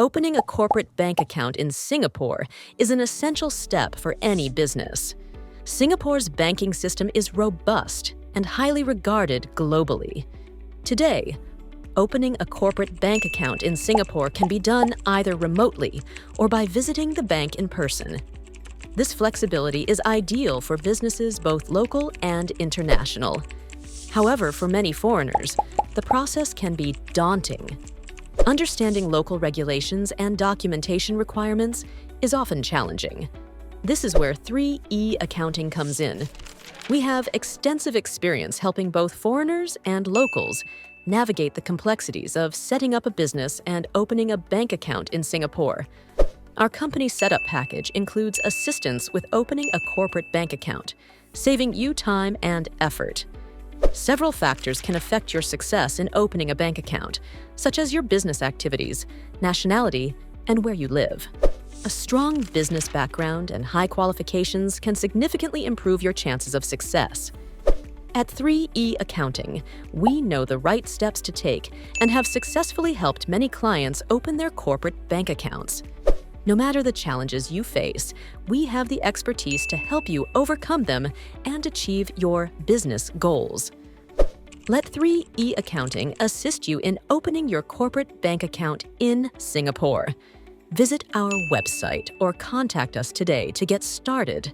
Opening a corporate bank account in Singapore is an essential step for any business. Singapore's banking system is robust and highly regarded globally. Today, opening a corporate bank account in Singapore can be done either remotely or by visiting the bank in person. This flexibility is ideal for businesses both local and international. However, for many foreigners, the process can be daunting. Understanding local regulations and documentation requirements is often challenging. This is where 3E accounting comes in. We have extensive experience helping both foreigners and locals navigate the complexities of setting up a business and opening a bank account in Singapore. Our company setup package includes assistance with opening a corporate bank account, saving you time and effort. Several factors can affect your success in opening a bank account, such as your business activities, nationality, and where you live. A strong business background and high qualifications can significantly improve your chances of success. At 3E Accounting, we know the right steps to take and have successfully helped many clients open their corporate bank accounts. No matter the challenges you face, we have the expertise to help you overcome them and achieve your business goals. Let 3E Accounting assist you in opening your corporate bank account in Singapore. Visit our website or contact us today to get started.